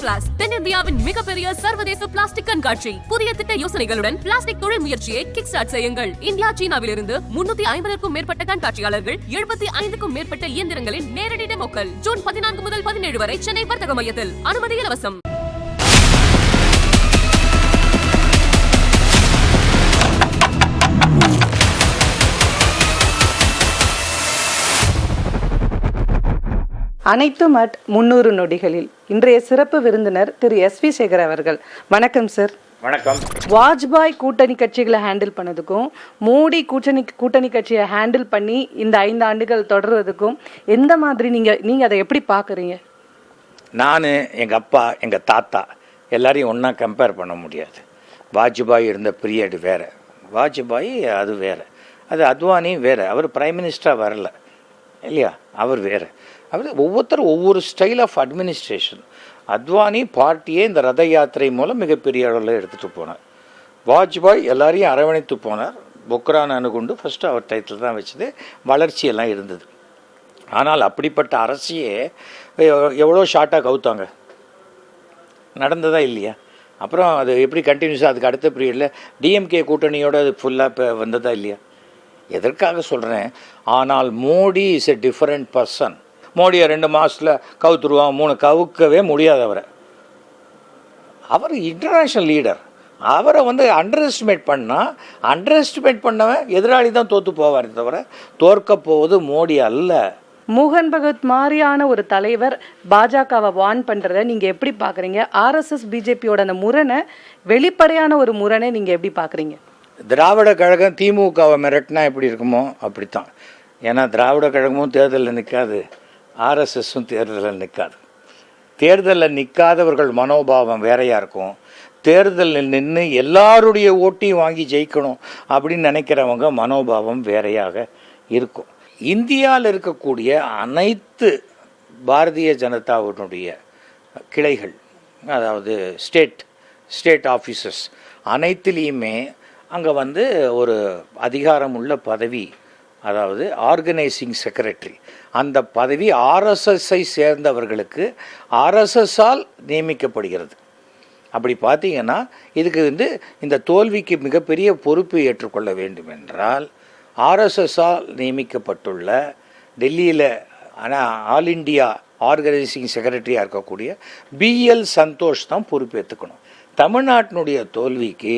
பிளாஸ் தென்னிந்தியாவின் மிகப்பெரிய சர்வதேச பிளாஸ்டிக் கண்காட்சி. புதிய திட்ட யோசனைகளுடன் பிளாஸ்டிக் தொழில் முயற்சியை கிக் ஸ்டார்ட் செய்யுங்கள். இந்தியா, சீனாவிலிருந்து 350க்கும் மேற்பட்ட கண்காட்சியாளர்கள், 75க்கும் மேற்பட்ட இயந்திரங்களின் நேரடி டெமோக்கள். ஜூன் 14 முதல் 17 வரை சென்னை வர்த்தக மையத்தில். அனுமதி இலவசம். அனைத்தும் அட் 300 நொடிகளில் இன்றைய சிறப்பு விருந்தினர் திரு எஸ்.வி. சேகர் அவர்கள். வணக்கம் சார். வணக்கம். வாஜ்பாய் கூட்டணி கட்சிகளை ஹேண்டில் பண்ணதுக்கும் மோடி கூட்டணி கட்சியை ஹேண்டில் பண்ணி இந்த 5 ஆண்டுகள் தொடர்றதுக்கும் எந்த மாதிரி நீங்க அதை எப்படி பார்க்குறீங்க? நான், எங்கள் அப்பா, எங்கள் தாத்தா எல்லாரையும் ஒன்றா கம்பேர் பண்ண முடியாது. வாஜ்பாய் இருந்த பீரியட் வேறு, வாஜ்பாய் அது வேறு, அது அத்வானி வேறு. அவர் பிரைம் மினிஸ்டராக வரல இல்லையா, அவர் வேறு. அவர் ஒவ்வொருத்தரும் ஒவ்வொரு ஸ்டைல் ஆஃப் அட்மினிஸ்ட்ரேஷன். அத்வானி பார்ட்டியே இந்த ரத யாத்திரை மூலம் மிகப்பெரிய அளவில் எடுத்துகிட்டு போனார். வாஜ்பாய் எல்லாரையும் அரவணைத்து போனார். பொக்ரான் அணுகுண்டு ஃபஸ்ட்டு அவர் டைத்தில் தான் வச்சது. வளர்ச்சியெல்லாம் இருந்தது. ஆனால் அப்படிப்பட்ட அரசியே எவ்வளோ ஷார்ட்டாக கவுத்தாங்க, நடந்ததா இல்லையா? அப்புறம் அது எப்படி கண்டினியூஸாக அதுக்கு அடுத்த பீரியடில் டிஎம்கே கூட்டணியோடு அது ஃபுல்லாக இப்போ வந்ததா இல்லையா? எதற்காக சொல்கிறேன், ஆனால் Modi is a different person. மோடியை 2 மாதத்தில் கவுத்துருவான், 3 கவுக்கவே முடியாதவரை. அவர் இன்டர்நேஷ்னல் லீடர். அவரை அண்டர் எஸ்டிமேட் பண்ணவன் எதிராளி தான் தோற்று போவார் தவிர தோற்க போவது மோடி அல்ல. மோகன் பகவத் மாதிரியான ஒரு தலைவர் பாஜகவை வான் பண்ணுறத நீங்கள் எப்படி பார்க்குறீங்க? ஆர்எஸ்எஸ் பிஜேபியோட அந்த முரணை, வெளிப்படையான ஒரு முரணை நீங்கள் எப்படி பார்க்குறீங்க? திராவிட கழகம் திமுகவை மிரட்டினா எப்படி இருக்குமோ அப்படித்தான். ஏன்னா திராவிட கழகமும் தேர்தலில் நிற்காது, ஆர்எஸ்எஸும் தேர்தலில் நிற்காது. தேர்தலில் நிற்காதவர்கள் மனோபாவம் வேறையாக இருக்கும். தேர்தலில் நின்று எல்லாருடைய ஓட்டையும் வாங்கி ஜெயிக்கணும் அப்படின்னு நினைக்கிறவங்க மனோபாவம் வேறையாக இருக்கும். இந்தியாவில் இருக்கக்கூடிய அனைத்து பாரதிய ஜனதாவினுடைய கிளைகள், அதாவது ஸ்டேட் ஆஃபீஸர்ஸ் அனைத்துலேயுமே அங்கே ஒரு அதிகாரம் உள்ள பதவி, அதாவது ஆர்கனைசிங் செக்ரட்டரி, அந்த பதவி ஆர்எஸ்எஸ்ஸை சேர்ந்தவர்களுக்கு ஆர்எஸ்எஸ்ஸால் நியமிக்கப்படுகிறது. அப்படி பார்த்தீங்கன்னா இதுக்கு இந்த தோல்விக்கு மிகப்பெரிய பொறுப்பு ஏற்றுக்கொள்ள வேண்டும் என்றால் ஆர்எஸ்எஸ்ஸால் நியமிக்கப்பட்டுள்ள டெல்லியில் ஆல் இண்டியா ஆர்கனைசிங் செக்ரட்டரியாக இருக்கக்கூடிய பிஎல் சந்தோஷ் தான் பொறுப்பேற்றுக்கணும். தமிழ்நாட்டினுடைய தோல்விக்கு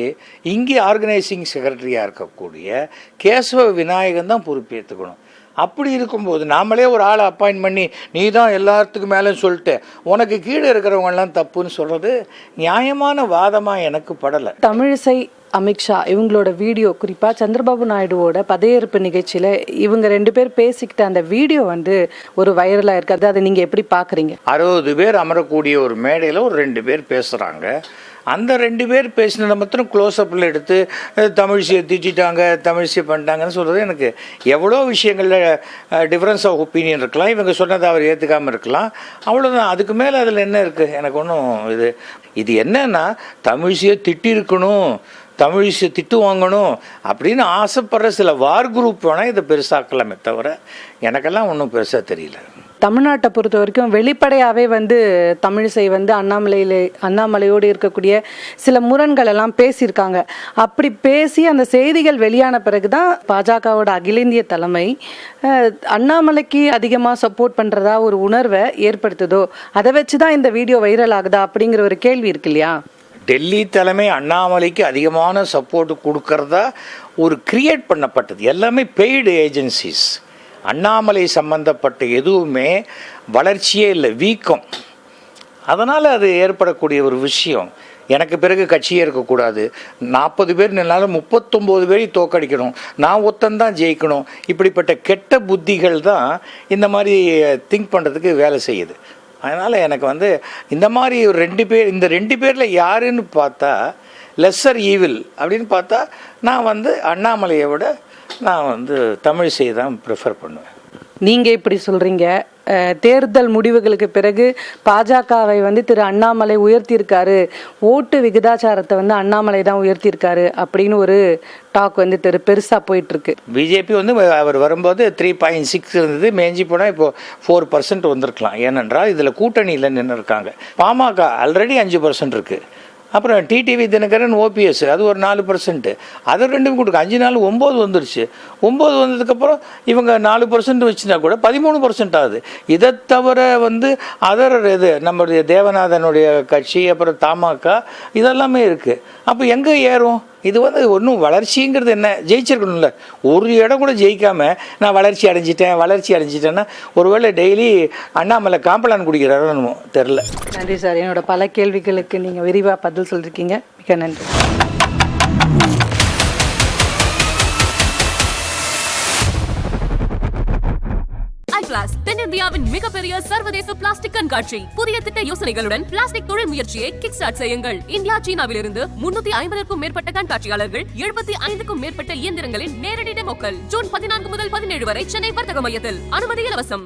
இங்கே ஆர்கனைசிங் செக்ரட்டரியாக இருக்கக்கூடிய கேசவ விநாயகன் தான் பொறுப்பேற்றுக்கணும். அப்படி இருக்கும்போது நாமளே ஒரு ஆளை அப்பாயின்ட் பண்ணி நீ தான் எல்லாத்துக்கும் மேலே சொல்லிட்டு உனக்கு கீழே இருக்கிறவங்கெல்லாம் தப்புன்னு சொல்கிறது நியாயமான வாதமாக எனக்கு படலை. தமிழிசை, அமித்ஷா இவங்களோட வீடியோ, குறிப்பாக சந்திரபாபு நாயுடுவோட பதவியேற்பு நிகழ்ச்சியில் இவங்க 2 பேர் பேசிக்கிட்ட அந்த வீடியோ ஒரு வைரலாக இருக்காது. அதை நீங்கள் எப்படி பார்க்குறீங்க? 60 பேர் அமரக்கூடிய ஒரு மேடையில் ஒரு 2 பேர் பேசுகிறாங்க. அந்த 2 பேர் பேசினதை மாத்திரம் க்ளோஸ்அப்பில் எடுத்து தமிழிசையை திட்டாங்க, தமிழிசை பண்ணிட்டாங்கன்னு சொல்கிறது எனக்கு எவ்வளோ விஷயங்களில் டிஃப்ரென்ஸ் ஆஃப் ஒப்பீனியன் இருக்கலாம். இவங்க சொன்னதை அவர் ஏற்றுக்காமல் இருக்கலாம், அவ்வளோதான். அதுக்கு மேலே அதில் என்ன இருக்குது? எனக்கு ஒன்றும் இது என்னன்னா, தமிழிசையை திட்டிருக்கணும், தமிழிசை திட்டு வாங்கணும் அப்படின்னு ஆசைப்படுற சில வார் குரூப் வேணால் இதை பெருசாக்கலாமே தவிர எனக்கெல்லாம் ஒன்றும் பெருசாக தெரியல. தமிழ்நாட்டை பொறுத்த வரைக்கும் வெளிப்படையாகவே தமிழிசை அண்ணாமலையோடு இருக்கக்கூடிய சில முரண்கள் எல்லாம் பேசியிருக்காங்க. அப்படி பேசி அந்த செய்திகள் வெளியான பிறகு தான் பாஜகவோட அகில இந்திய தலைமை அண்ணாமலைக்கு அதிகமாக சப்போர்ட் பண்ணுறதா ஒரு உணர்வை ஏற்படுத்துதோ, அதை வச்சு தான் இந்த வீடியோ வைரல் ஆகுதா அப்படிங்கிற ஒரு கேள்வி இருக்கு இல்லையா? டெல்லி தலைமை அண்ணாமலைக்கு அதிகமான சப்போர்ட் கொடுக்கறதா ஒரு கிரியேட் பண்ணப்பட்டது. எல்லாமே பெய்டு ஏஜென்சிஸ். அண்ணாமலை சம்பந்தப்பட்ட எதுவுமே வளர்ச்சியே இல்லை, வீக்கம். அதனால் அது ஏற்படக்கூடிய ஒரு விஷயம். எனக்கு பிறகு கட்சியே இருக்கக்கூடாது, 40 பேர் நின்னாலும் 39 பேரை தோக்கடிக்கணும், நான் ஒருத்தந்தான் ஜெயிக்கணும், இப்படிப்பட்ட கெட்ட புத்திகள் தான் இந்த மாதிரி திங்க் பண்ணுறதுக்கு வேலை செய்யுது. அதனால் எனக்கு இந்த மாதிரி ஒரு 2 பேர், இந்த 2 பேரில் யாருன்னு பார்த்தா லெஸ்ஸர் ஈவில் அப்படின்னு பார்த்தா நான் அண்ணாமலையை விட நான் தமிழிசையை தான் ப்ரிஃபர் பண்ணுவேன். நீங்க இப்படி சொல்றீங்க, தேர்தல் முடிவுகளுக்கு பிறகு பாஜகவை வந்து திரு அண்ணாமலை உயர்த்தியிருக்காரு, ஓட்டு விகிதாச்சாரத்தை வந்து அண்ணாமலை தான் உயர்த்தியிருக்காரு அப்படின்னு ஒரு டாக் வந்து பெருசா போயிட்டு இருக்கு. பிஜேபி வந்து அவர் வரும்போது 3.6 இருந்தது, மேஞ்சி போனால் இப்போ 4% வந்திருக்கலாம். ஏனென்றால் இதில் கூட்டணியில் நின்று இருக்காங்க. பாமக ஆல்ரெடி 5% இருக்கு. அப்புறம் டிடிவி தினகரன், ஓபிஎஸ் அது ஒரு 4%, அது ரெண்டும் கொடுக்க 5 நாள் 9 வந்துருச்சு. 9 வந்ததுக்கப்புறம் இவங்க 4% வச்சுனா கூட 13% ஆகுது. இதை தவிர வந்து அதர் இது நம்மளுடைய தேவநாதனுடைய கட்சி, அப்புறம் தமாக இதெல்லாமே இருக்குது. அப்போ எங்கே ஏறும்? இது வந்து ஒன்றும் வளர்ச்சிங்கிறது என்ன, ஜெயிச்சிருக்கணும்ல. ஒரு இடம் கூட ஜெயிக்காம நான் வளர்ச்சி அடைஞ்சிட்டேன்னா ஒருவேளை டெய்லி அண்ணாமலை காம்பலான் குடிக்கிறாரோ தெரில. நன்றி சார், என்னோட பல கேள்விகளுக்கு நீங்கள் விரிவாக பதில் சொல்லியிருக்கீங்க. மிக நன்றி. ஐகிளாஸ் தென்னிந்தியாவின் மிகப்பெரிய சர்வதேச பிளாஸ்டிக் கண்காட்சி. புதிய திட்ட யோசனைகளுடன் பிளாஸ்டிக் தொழில் முயற்சியை கிக் ஸ்டார்ட் செய்யுங்கள். இந்தியா, சீனாவிலிருந்து 350க்கும் மேற்பட்ட கண்காட்சியாளர்கள், 75க்கும் மேற்பட்ட இயந்திரங்களின் நேரடி டெமோக்கள். ஜூன் 14 முதல் 17 வரை சென்னை வர்த்தக மையத்தில். அனுமதி இலவசம்.